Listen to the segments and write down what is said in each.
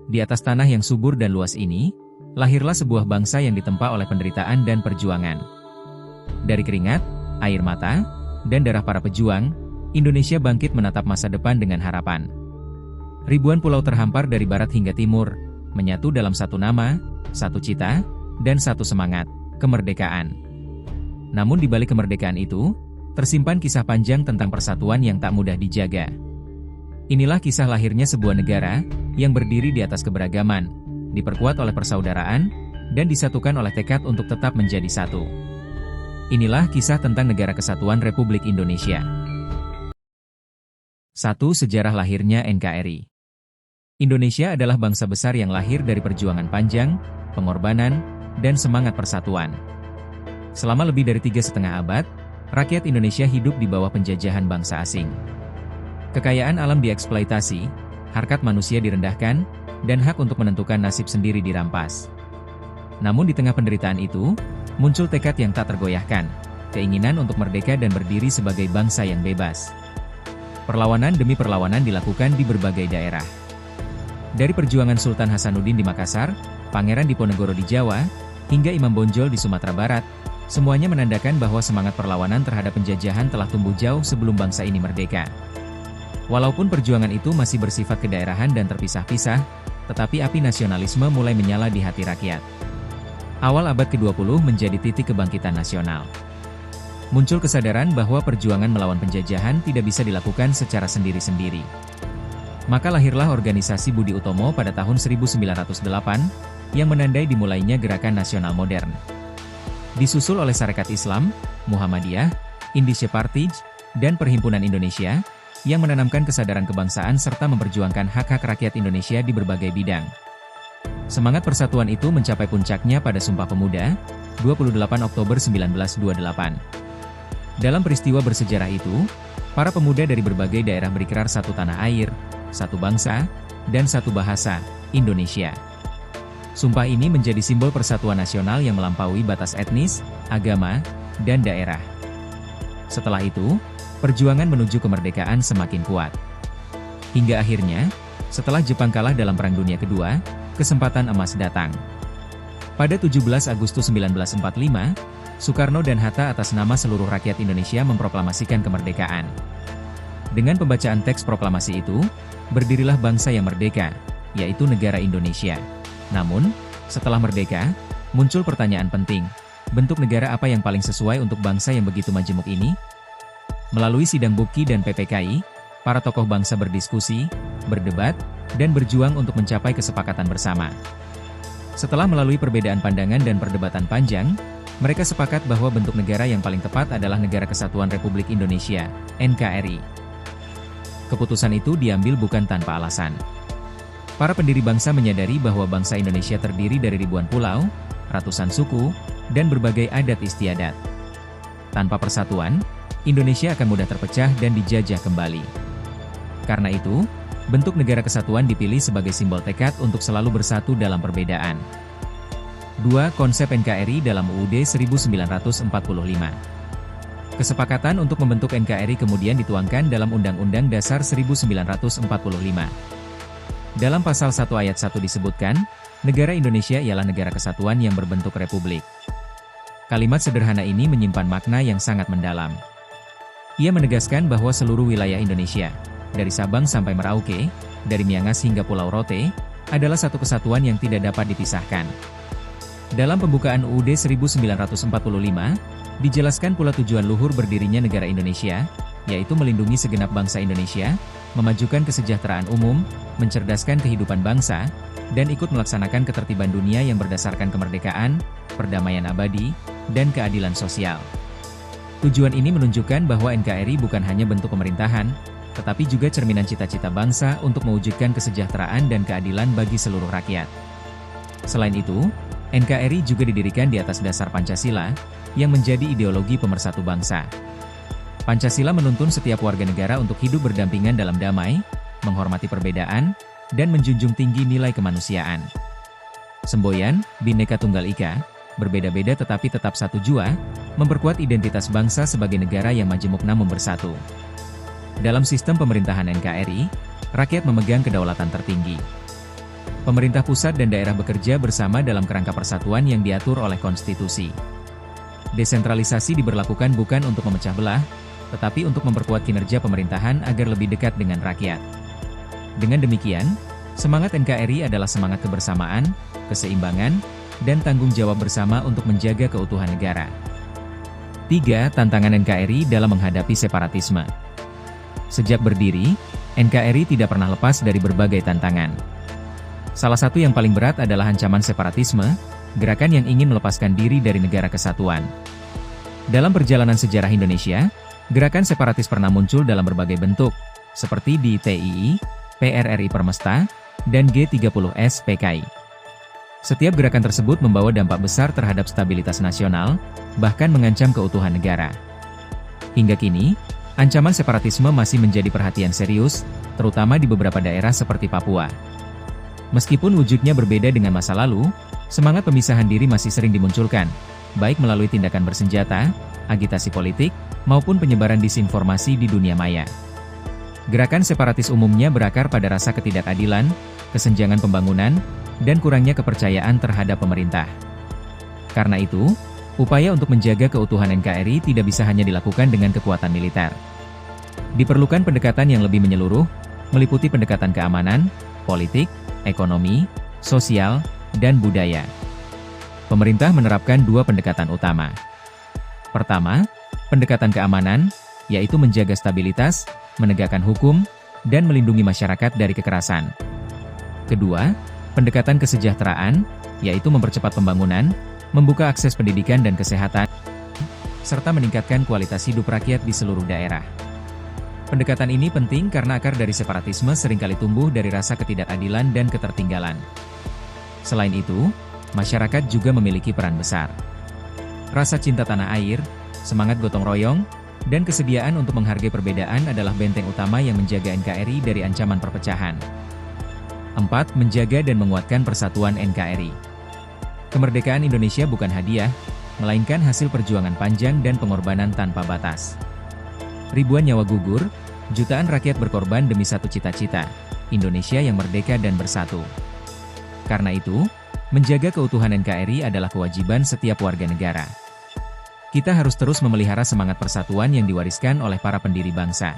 Di atas tanah yang subur dan luas ini, lahirlah sebuah bangsa yang ditempa oleh penderitaan dan perjuangan. Dari keringat, air mata, dan darah para pejuang, Indonesia bangkit menatap masa depan dengan harapan. Ribuan pulau terhampar dari barat hingga timur, menyatu dalam satu nama, satu cita, dan satu semangat, kemerdekaan. Namun di balik kemerdekaan itu, tersimpan kisah panjang tentang persatuan yang tak mudah dijaga. Inilah kisah lahirnya sebuah negara, yang berdiri di atas keberagaman, diperkuat oleh persaudaraan, dan disatukan oleh tekad untuk tetap menjadi satu. Inilah kisah tentang Negara Kesatuan Republik Indonesia. 1. Sejarah lahirnya NKRI. Indonesia adalah bangsa besar yang lahir dari perjuangan panjang, pengorbanan, dan semangat persatuan. Selama lebih dari 3,5 abad, rakyat Indonesia hidup di bawah penjajahan bangsa asing. Kekayaan alam dieksploitasi, harkat manusia direndahkan, dan hak untuk menentukan nasib sendiri dirampas. Namun di tengah penderitaan itu, muncul tekad yang tak tergoyahkan, keinginan untuk merdeka dan berdiri sebagai bangsa yang bebas. Perlawanan demi perlawanan dilakukan di berbagai daerah. Dari perjuangan Sultan Hasanuddin di Makassar, Pangeran Diponegoro di Jawa, hingga Imam Bonjol di Sumatera Barat, semuanya menandakan bahwa semangat perlawanan terhadap penjajahan telah tumbuh jauh sebelum bangsa ini merdeka. Walaupun perjuangan itu masih bersifat kedaerahan dan terpisah-pisah, tetapi api nasionalisme mulai menyala di hati rakyat. Awal abad ke-20 menjadi titik kebangkitan nasional. Muncul kesadaran bahwa perjuangan melawan penjajahan tidak bisa dilakukan secara sendiri-sendiri. Maka lahirlah organisasi Budi Utomo pada tahun 1908, yang menandai dimulainya gerakan nasional modern. Disusul oleh Sarekat Islam, Muhammadiyah, Indische Partij, dan Perhimpunan Indonesia, yang menanamkan kesadaran kebangsaan serta memperjuangkan hak-hak rakyat Indonesia di berbagai bidang. Semangat persatuan itu mencapai puncaknya pada Sumpah Pemuda, 28 Oktober 1928. Dalam peristiwa bersejarah itu, para pemuda dari berbagai daerah berikrar satu tanah air, satu bangsa, dan satu bahasa, Indonesia. Sumpah ini menjadi simbol persatuan nasional yang melampaui batas etnis, agama, dan daerah. Setelah itu, perjuangan menuju kemerdekaan semakin kuat. Hingga akhirnya, setelah Jepang kalah dalam Perang Dunia Kedua, kesempatan emas datang. Pada 17 Agustus 1945, Soekarno dan Hatta atas nama seluruh rakyat Indonesia memproklamasikan kemerdekaan. Dengan pembacaan teks proklamasi itu, berdirilah bangsa yang merdeka, yaitu negara Indonesia. Namun, setelah merdeka, muncul pertanyaan penting, bentuk negara apa yang paling sesuai untuk bangsa yang begitu majemuk ini? Melalui sidang BUPKI dan PPKI, para tokoh bangsa berdiskusi, berdebat, dan berjuang untuk mencapai kesepakatan bersama. Setelah melalui perbedaan pandangan dan perdebatan panjang, mereka sepakat bahwa bentuk negara yang paling tepat adalah Negara Kesatuan Republik Indonesia, NKRI. Keputusan itu diambil bukan tanpa alasan. Para pendiri bangsa menyadari bahwa bangsa Indonesia terdiri dari ribuan pulau, ratusan suku, dan berbagai adat istiadat. Tanpa persatuan, Indonesia akan mudah terpecah dan dijajah kembali. Karena itu, bentuk Negara Kesatuan dipilih sebagai simbol tekad untuk selalu bersatu dalam perbedaan. 2. Konsep NKRI dalam UUD 1945. Kesepakatan untuk membentuk NKRI kemudian dituangkan dalam Undang-Undang Dasar 1945. Dalam pasal 1 ayat 1 disebutkan, negara Indonesia ialah negara kesatuan yang berbentuk republik. Kalimat sederhana ini menyimpan makna yang sangat mendalam. Ia menegaskan bahwa seluruh wilayah Indonesia, dari Sabang sampai Merauke, dari Miangas hingga Pulau Rote, adalah satu kesatuan yang tidak dapat dipisahkan. Dalam pembukaan UUD 1945, dijelaskan pula tujuan luhur berdirinya negara Indonesia, yaitu melindungi segenap bangsa Indonesia, memajukan kesejahteraan umum, mencerdaskan kehidupan bangsa, dan ikut melaksanakan ketertiban dunia yang berdasarkan kemerdekaan, perdamaian abadi, dan keadilan sosial. Tujuan ini menunjukkan bahwa NKRI bukan hanya bentuk pemerintahan, tetapi juga cerminan cita-cita bangsa untuk mewujudkan kesejahteraan dan keadilan bagi seluruh rakyat. Selain itu, NKRI juga didirikan di atas dasar Pancasila, yang menjadi ideologi pemersatu bangsa. Pancasila menuntun setiap warga negara untuk hidup berdampingan dalam damai, menghormati perbedaan, dan menjunjung tinggi nilai kemanusiaan. Semboyan, Bhinneka Tunggal Ika, berbeda-beda tetapi tetap satu jua, memperkuat identitas bangsa sebagai negara yang majemuk namun bersatu. Dalam sistem pemerintahan NKRI, rakyat memegang kedaulatan tertinggi. Pemerintah pusat dan daerah bekerja bersama dalam kerangka persatuan yang diatur oleh konstitusi. Desentralisasi diberlakukan bukan untuk memecah belah, tetapi untuk memperkuat kinerja pemerintahan agar lebih dekat dengan rakyat. Dengan demikian, semangat NKRI adalah semangat kebersamaan, keseimbangan, dan tanggung jawab bersama untuk menjaga keutuhan negara. 3. Tantangan NKRI dalam menghadapi separatisme. Sejak berdiri, NKRI tidak pernah lepas dari berbagai tantangan. Salah satu yang paling berat adalah ancaman separatisme, gerakan yang ingin melepaskan diri dari negara kesatuan. Dalam perjalanan sejarah Indonesia, gerakan separatis pernah muncul dalam berbagai bentuk, seperti di TII, PRRI Permesta, dan G30S PKI. Setiap gerakan tersebut membawa dampak besar terhadap stabilitas nasional, bahkan mengancam keutuhan negara. Hingga kini, ancaman separatisme masih menjadi perhatian serius, terutama di beberapa daerah seperti Papua. Meskipun wujudnya berbeda dengan masa lalu, semangat pemisahan diri masih sering dimunculkan, baik melalui tindakan bersenjata, agitasi politik, maupun penyebaran disinformasi di dunia maya. Gerakan separatis umumnya berakar pada rasa ketidakadilan, kesenjangan pembangunan, dan kurangnya kepercayaan terhadap pemerintah. Karena itu, upaya untuk menjaga keutuhan NKRI tidak bisa hanya dilakukan dengan kekuatan militer. Diperlukan pendekatan yang lebih menyeluruh, meliputi pendekatan keamanan, politik, ekonomi, sosial, dan budaya. Pemerintah menerapkan dua pendekatan utama. Pertama, pendekatan keamanan, yaitu menjaga stabilitas, menegakkan hukum, dan melindungi masyarakat dari kekerasan. Kedua, pendekatan kesejahteraan, yaitu mempercepat pembangunan, membuka akses pendidikan dan kesehatan, serta meningkatkan kualitas hidup rakyat di seluruh daerah. Pendekatan ini penting karena akar dari separatisme seringkali tumbuh dari rasa ketidakadilan dan ketertinggalan. Selain itu, masyarakat juga memiliki peran besar. Rasa cinta tanah air, semangat gotong royong, dan kesediaan untuk menghargai perbedaan adalah benteng utama yang menjaga NKRI dari ancaman perpecahan. 4. Menjaga dan menguatkan persatuan NKRI. Kemerdekaan Indonesia bukan hadiah, melainkan hasil perjuangan panjang dan pengorbanan tanpa batas. Ribuan nyawa gugur, jutaan rakyat berkorban demi satu cita-cita, Indonesia yang merdeka dan bersatu. Karena itu, menjaga keutuhan NKRI adalah kewajiban setiap warga negara. Kita harus terus memelihara semangat persatuan yang diwariskan oleh para pendiri bangsa.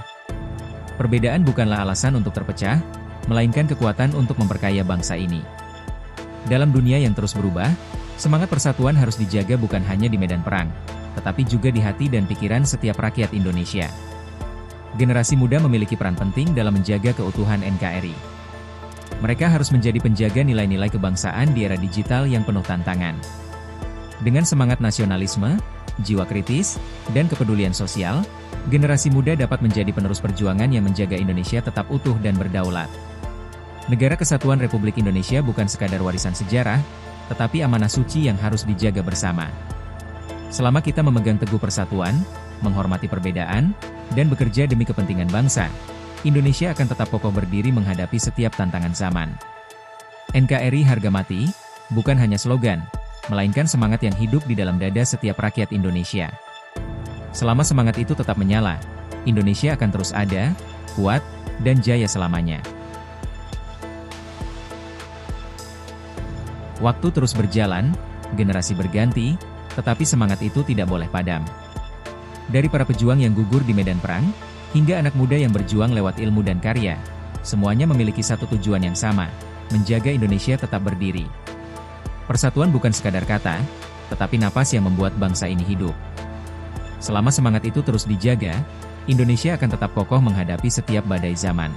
Perbedaan bukanlah alasan untuk terpecah, melainkan kekuatan untuk memperkaya bangsa ini. Dalam dunia yang terus berubah, semangat persatuan harus dijaga bukan hanya di medan perang, tetapi juga di hati dan pikiran setiap rakyat Indonesia. Generasi muda memiliki peran penting dalam menjaga keutuhan NKRI. Mereka harus menjadi penjaga nilai-nilai kebangsaan di era digital yang penuh tantangan. Dengan semangat nasionalisme, jiwa kritis, dan kepedulian sosial, generasi muda dapat menjadi penerus perjuangan yang menjaga Indonesia tetap utuh dan berdaulat. Negara Kesatuan Republik Indonesia bukan sekadar warisan sejarah, tetapi amanah suci yang harus dijaga bersama. Selama kita memegang teguh persatuan, menghormati perbedaan, dan bekerja demi kepentingan bangsa, Indonesia akan tetap kokoh berdiri menghadapi setiap tantangan zaman. NKRI harga mati, bukan hanya slogan, melainkan semangat yang hidup di dalam dada setiap rakyat Indonesia. Selama semangat itu tetap menyala, Indonesia akan terus ada, kuat, dan jaya selamanya. Waktu terus berjalan, generasi berganti, tetapi semangat itu tidak boleh padam. Dari para pejuang yang gugur di medan perang, hingga anak muda yang berjuang lewat ilmu dan karya, semuanya memiliki satu tujuan yang sama, menjaga Indonesia tetap berdiri. Persatuan bukan sekadar kata, tetapi napas yang membuat bangsa ini hidup. Selama semangat itu terus dijaga, Indonesia akan tetap kokoh menghadapi setiap badai zaman.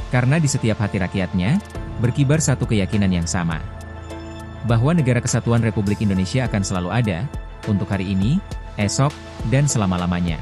Karena di setiap hati rakyatnya, berkibar satu keyakinan yang sama, bahwa Negara Kesatuan Republik Indonesia akan selalu ada, untuk hari ini, esok, dan selama-lamanya.